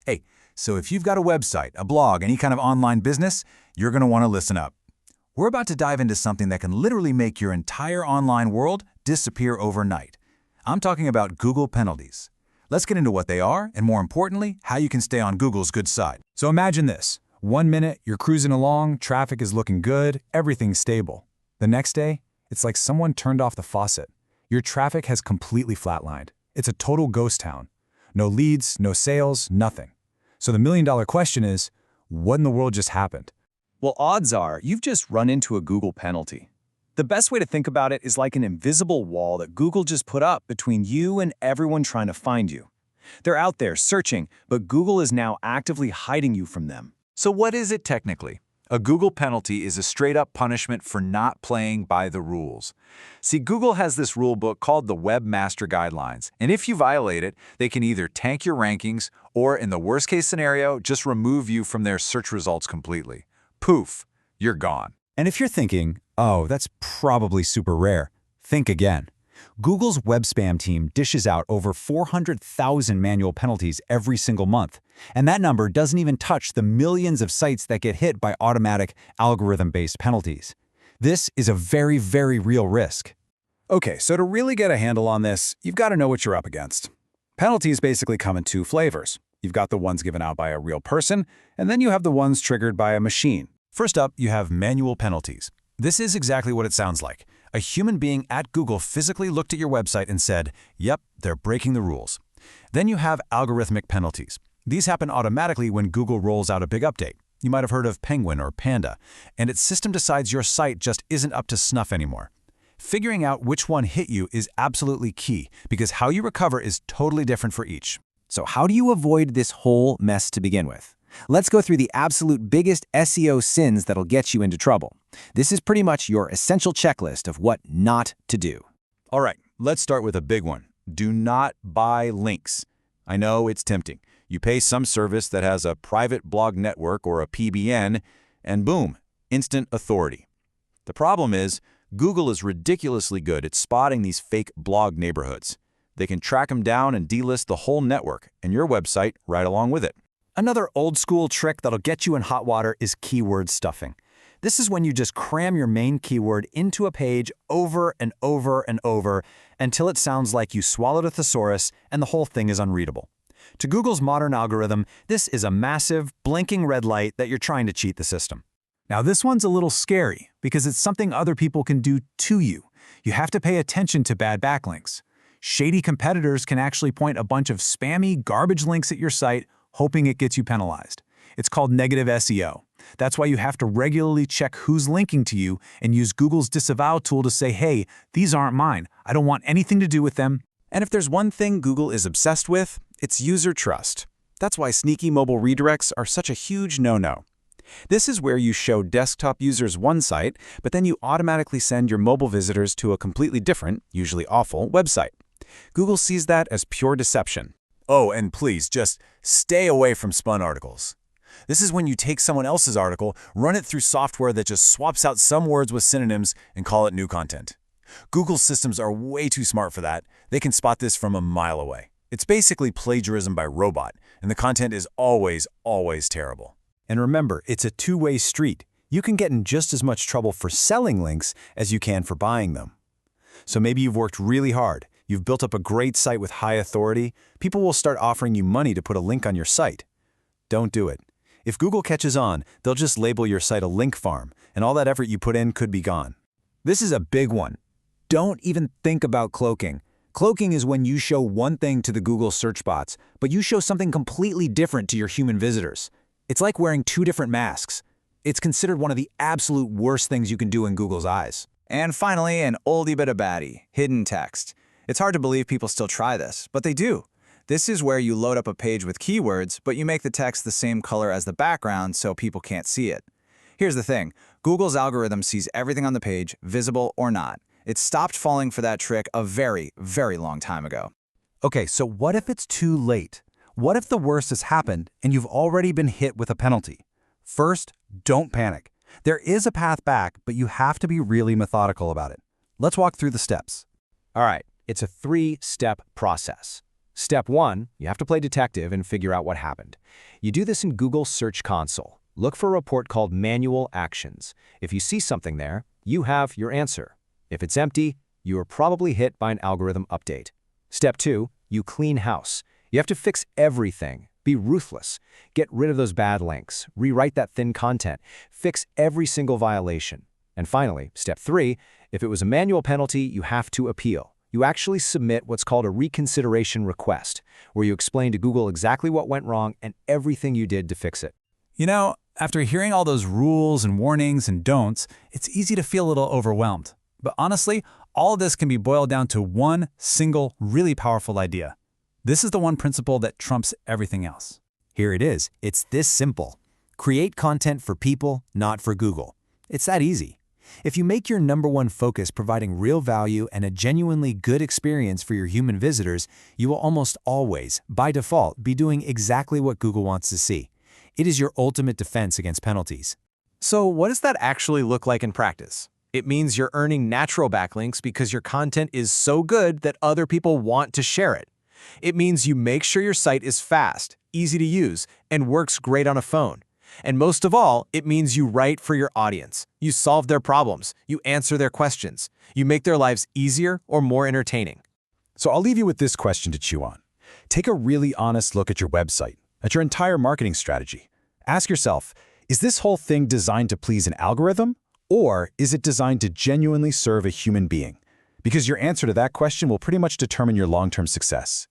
Hey, so if you've got a website, a blog, any kind of online business, you're going to want to listen up. We're about to dive into something that can literally make your entire online world disappear overnight. I'm talking about Google Penalties. Let's get into what they are, and more importantly, how you can stay on Google's good side. So imagine this. 1 minute, you're cruising along, traffic is looking good, everything's stable. The next day, it's like someone turned off the faucet. Your traffic has completely flatlined. It's a total ghost town. No leads, no sales, nothing. So the million-dollar question is, what in the world just happened? Well, odds are you've just run into a Google penalty. The best way to think about it is like an invisible wall that Google just put up between you and everyone trying to find you. They're out there searching, but Google is now actively hiding you from them. So what is it technically? A Google penalty is a straight-up punishment for not playing by the rules. See, Google has this rule book called the Webmaster Guidelines, and if you violate it, they can either tank your rankings or, in the worst-case scenario, just remove you from their search results completely. Poof, you're gone. And if you're thinking, oh, that's probably super rare, think again. Google's web spam team dishes out over 400,000 manual penalties every single month. And that number doesn't even touch the millions of sites that get hit by automatic, algorithm-based penalties. This is a very, very real risk. Okay, so to really get a handle on this, you've got to know what you're up against. Penalties basically come in two flavors. You've got the ones given out by a real person, and then you have the ones triggered by a machine. First up, you have manual penalties. This is exactly what it sounds like. A human being at Google physically looked at your website and said, yep, they're breaking the rules. Then you have algorithmic penalties. These happen automatically when Google rolls out a big update. You might have heard of Penguin or Panda, and its system decides your site just isn't up to snuff anymore. Figuring out which one hit you is absolutely key, because how you recover is totally different for each. So how do you avoid this whole mess to begin with? Let's go through the absolute biggest SEO sins that'll get you into trouble. This is pretty much your essential checklist of what not to do. All right, let's start with a big one. Do not buy links. I know it's tempting. You pay some service that has a private blog network or a PBN, and boom, instant authority. The problem is, Google is ridiculously good at spotting these fake blog neighborhoods. They can track them down and delist the whole network, and your website right along with it. Another old-school trick that'll get you in hot water is keyword stuffing. This is when you just cram your main keyword into a page over and over and over until it sounds like you swallowed a thesaurus and the whole thing is unreadable. To Google's modern algorithm, this is a massive, blinking red light that you're trying to cheat the system. Now, this one's a little scary because it's something other people can do to you. You have to pay attention to bad backlinks. Shady competitors can actually point a bunch of spammy, garbage links at your site, hoping it gets you penalized. It's called negative SEO. That's why you have to regularly check who's linking to you and use Google's disavow tool to say, hey, these aren't mine. I don't want anything to do with them. And if there's one thing Google is obsessed with, it's user trust. That's why sneaky mobile redirects are such a huge no-no. This is where you show desktop users one site, but then you automatically send your mobile visitors to a completely different, usually awful, website. Google sees that as pure deception. Oh, and please, just stay away from spun articles. This is when you take someone else's article, run it through software that just swaps out some words with synonyms and call it new content. Google's systems are way too smart for that. They can spot this from a mile away. It's basically plagiarism by robot, and the content is always, always terrible. And remember, it's a two-way street. You can get in just as much trouble for selling links as you can for buying them. So maybe you've worked really hard. You've built up a great site with high authority. People will start offering you money to put a link on your site. Don't do it. If Google catches on, they'll just label your site a link farm, and all that effort you put in could be gone. This is a big one. Don't even think about cloaking. Cloaking is when you show one thing to the Google search bots, but you show something completely different to your human visitors. It's like wearing two different masks. It's considered one of the absolute worst things you can do in Google's eyes. And finally, an oldie but a baddie, hidden text. It's hard to believe people still try this, but they do. This is where you load up a page with keywords, but you make the text the same color as the background so people can't see it. Here's the thing. Google's algorithm sees everything on the page, visible or not. It stopped falling for that trick a very, very long time ago. Okay, so what if it's too late? What if the worst has happened and you've already been hit with a penalty? First, don't panic. There is a path back, but you have to be really methodical about it. Let's walk through the steps. All right, it's a 3-step process. Step 1, you have to play detective and figure out what happened. You do this in Google Search Console. Look for a report called Manual Actions. If you see something there, you have your answer. If it's empty, you are probably hit by an algorithm update. Step 2, you clean house. You have to fix everything. Be ruthless. Get rid of those bad links. Rewrite that thin content. Fix every single violation. And finally, step 3, if it was a manual penalty, you have to appeal. You actually submit what's called a reconsideration request, where you explain to Google exactly what went wrong and everything you did to fix it. You know, after hearing all those rules and warnings and don'ts, it's easy to feel a little overwhelmed. But honestly, all of this can be boiled down to one single, really powerful idea. This is the one principle that trumps everything else. Here it is. It's this simple. Create content for people, not for Google. It's that easy. If you make your #1 focus providing real value and a genuinely good experience for your human visitors, you will almost always, by default, be doing exactly what Google wants to see. It is your ultimate defense against penalties. So what does that actually look like in practice? It means you're earning natural backlinks because your content is so good that other people want to share it. It means you make sure your site is fast, easy to use, and works great on a phone. And most of all, it means you write for your audience. You solve their problems. You answer their questions. You make their lives easier or more entertaining. So I'll leave you with this question to chew on. Take a really honest look at your website, at your entire marketing strategy. Ask yourself, is this whole thing designed to please an algorithm, or is it designed to genuinely serve a human being? Because your answer to that question will pretty much determine your long-term success.